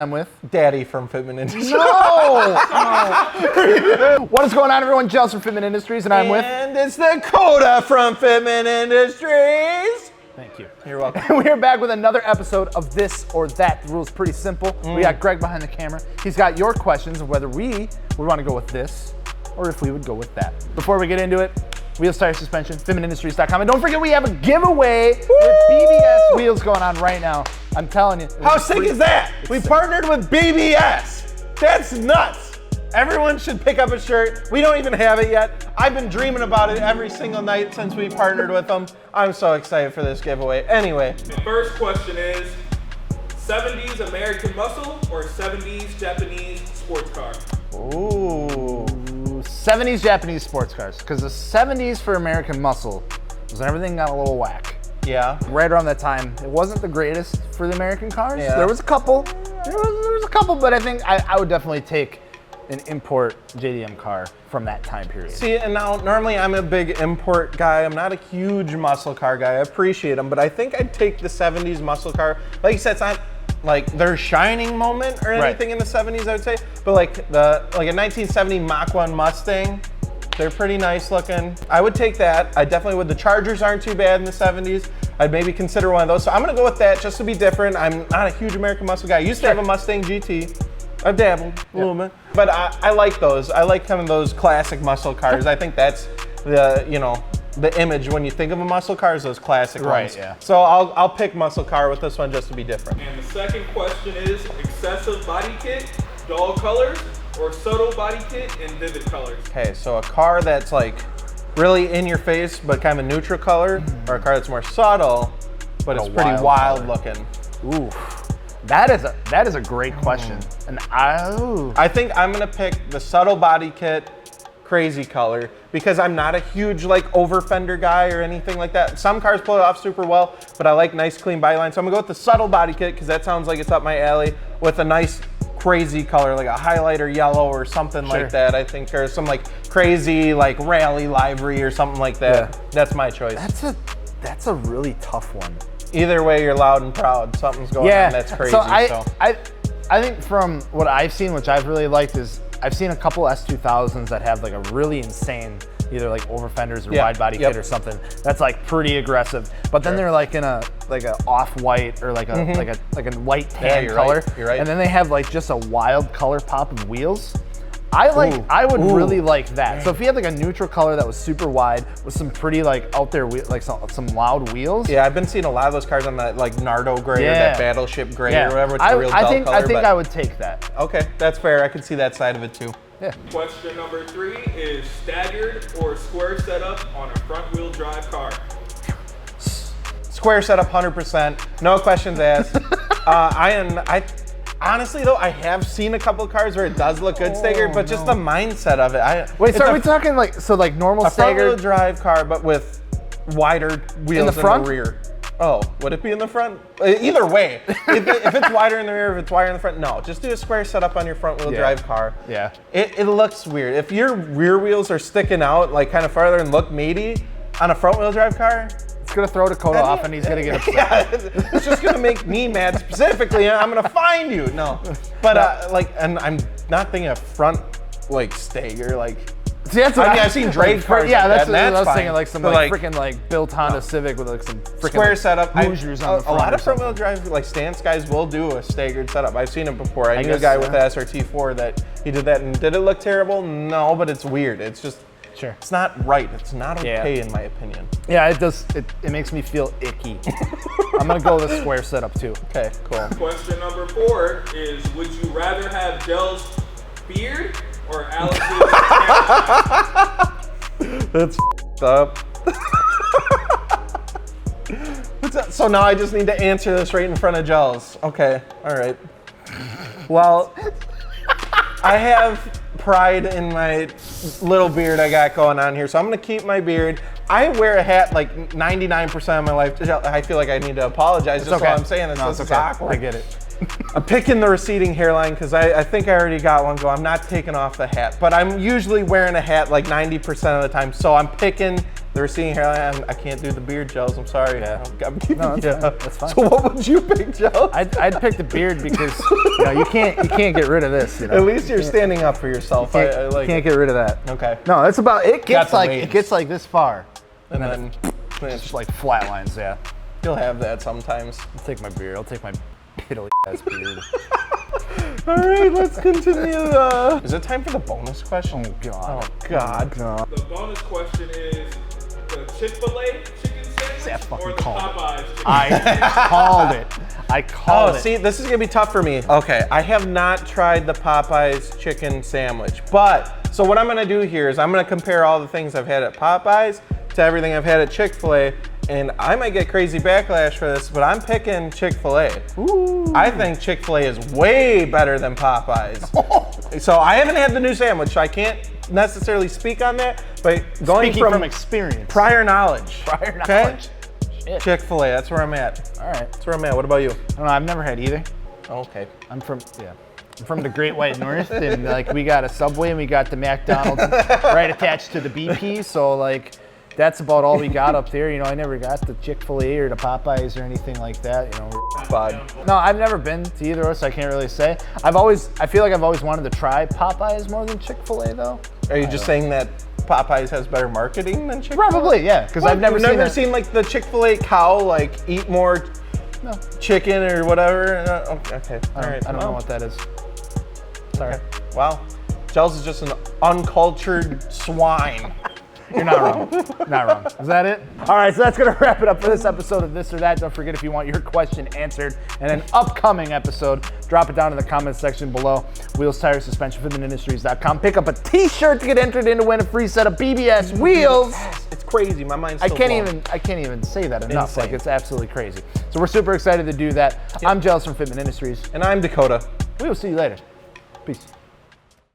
I'm with Daddy from Fitment Industries. No! What is going on, everyone? Giles from Fitment Industries, and I'm with... And it's Dakota from Fitment Industries. Thank you. You're welcome. And we are back with another episode of This or That. The rule's pretty simple. We got Greg behind the camera. He's got your questions of whether we would want to go with this or if we would go with that. Before we get into it, wheels, tire, suspension, fitmentindustries.com. And don't forget, we have a giveaway with BBS wheels going on right now. I'm telling you. How sick is that? We partnered with BBS. That's nuts. Everyone should pick up a shirt. We don't even have it yet. I've been dreaming about it every single night since we partnered with them. I'm so excited for this giveaway. Anyway. The first question is, 70s American muscle or 70s Japanese sports car? Ooh. 70s Japanese sports cars. Because the 70s for American muscle was when everything got a little whack. Yeah. Right around that time, it wasn't the greatest for the American cars. Yeah. There was a couple. There was a couple, but I think I would definitely take an import JDM car from that time period. See, and now normally I'm a big import guy. I'm not a huge muscle car guy. I appreciate them, but I think I'd take the 70s muscle car. Like you said, it's not like their shining moment or anything in the 70s, I would say. But like a 1970 Mach 1 Mustang, they're pretty nice looking. I would take that. I definitely would. The Chargers aren't too bad in the 70s. I'd maybe consider one of those. So I'm gonna go with that just to be different. I'm not a huge American muscle guy. I used to have a Mustang GT. I've dabbled a little bit, but I like those. I like kind of those classic muscle cars. I think that's the image when you think of a muscle car is those classic ones. Yeah. So I'll pick muscle car with this one just to be different. And the second question is, excessive body kit, dull colors, or subtle body kit and vivid colors? Okay, so a car that's like really in your face but kind of a neutral color, or a car that's more subtle but it's pretty wild looking. Ooh, that is a great question. And I think I'm gonna pick the subtle body kit, crazy color, because I'm not a huge like over fender guy or anything like that. Some cars pull it off super well, but I like nice clean body lines. So I'm gonna go with the subtle body kit because that sounds like it's up my alley, with a nice crazy color, like a highlighter yellow or something like that. I think there's some like crazy like rally livery or something like that. Yeah. That's my choice. That's a really tough one. Either way, you're loud and proud. Something's going on that's crazy. So I think from what I've seen, which I've really liked, is I've seen a couple S2000s that have like a really insane, either like over fenders or wide body kit or something that's like pretty aggressive. But then they're like in a off-white or like a white tan color. Right. You're right. And then they have like just a wild color pop of wheels. I would really like that. So if you had like a neutral color that was super wide with some pretty like out there like some loud wheels. Yeah, I've been seeing a lot of those cars on that like Nardo gray or that Battleship gray or whatever. It's a real dull color. I think I would take that. Okay, that's fair. I can see that side of it too. Yeah. Question number 3 is staggered or square setup on a front wheel drive car? Square setup, 100%. No questions asked. Honestly though, I have seen a couple of cars where it does look good staggered, but just the mindset of it. Wait, so are we talking like normal a staggered? front wheel drive car, but with wider wheels in the rear. Oh, would it be in the front? Either way, if it's wider in the rear, if it's wider in the front, no. Just do a square setup on your front wheel drive car. Yeah. It looks weird. If your rear wheels are sticking out like kind of farther and look meaty on a front wheel drive car, it's gonna throw Dakota off and he's gonna get upset. Yeah, it's just gonna make me mad specifically, and I'm gonna find you. No, but and I'm not thinking a front like stagger like. See, that's what I've seen drag cars. Yeah, that's what I was fine. thinking, like some freaking like built Honda Civic with like some freaking square setup. Hoosiers on the front. A lot of front wheel drive like stance guys will do a staggered setup. I've seen it before. I knew a guy with the SRT4 that he did that, and did it look terrible? No, but it's weird. It's just. Sure. It's not right. It's not okay in my opinion. Yeah, it does. It makes me feel icky. I'm gonna go with a square setup too. Okay, cool. Question number 4 is, would you rather have Gel's beard or Alex's That's up. So now I just need to answer this right in front of Giles. Okay, all right. Well, I have pride in my little beard I got going on here, so I'm gonna keep my beard. I wear a hat like 99% of my life. I feel like I need to apologize just while I'm saying this. No, This is okay. awkward. I get it. I'm picking the receding hairline because I think I already got one go. I'm not taking off the hat, but I'm usually wearing a hat like 90% of the time. So I'm picking the receding hairline. I can't do the beard gels. I'm sorry. Yeah. I'm keeping That's fine. So what would you pick, Joe? I'd pick the beard because you can't get rid of this. At least you're standing up for yourself. I like can't get rid of that. Okay. No, that's about it. Gets the like waves. it gets like this far, And then it's just like flat lines. Yeah. you'll have that sometimes. I'll take my beard. I'll take my piddly ass beard. All right, let's continue. Is it time for the bonus question? Oh God. Oh God. The bonus question is the Chick Fil A chicken That sandwich fucking or the called it. Popeyes chicken I called it. I called it. See, this is gonna be tough for me. Okay, I have not tried the Popeyes chicken sandwich, but so what I'm gonna do here is I'm gonna compare all the things I've had at Popeyes to everything I've had at Chick Fil A, and I might get crazy backlash for this, but I'm picking Chick Fil A. Ooh. I think Chick Fil A is way better than Popeyes. So I haven't had the new sandwich, so I can't necessarily speak on that, but going Speaking from from experience. prior knowledge. Prior okay? knowledge. Shit. Chick Fil A, that's where I'm at. All right. That's where I'm at. What about you? I don't know. I've never had either. Okay. I'm from the Great White North, and like we got a Subway and we got the McDonald's right attached to the BP. So like that's about all we got up there. You know, I never got the Chick Fil A or the Popeyes or anything like that. You know. Bud. No, I've never been to either of those, so I can't really say. I feel like I've always wanted to try Popeyes more than Chick Fil A though. Are you just saying that Popeyes has better marketing than Chick Fil A? Probably, yeah, because I've never seen like the Chick Fil A cow like eat more chicken or whatever. Okay. All right. I don't know what that is. Sorry. Okay. Wow. Gels is just an uncultured swine. You're not wrong. Not wrong. Is that it? All right, so that's going to wrap it up for this episode of This or That. Don't forget, if you want your question answered in an upcoming episode, drop it down in the comments section below. Wheels, tires, suspension, fitmentindustries.com. Pick up a t-shirt to get entered in to win a free set of BBS wheels. It's crazy. My mind's I still can't even say that enough. Insane. Like, it's absolutely crazy. So we're super excited to do that. I'm Gels from Fitment Industries. And I'm Dakota. We will see you later. Peace.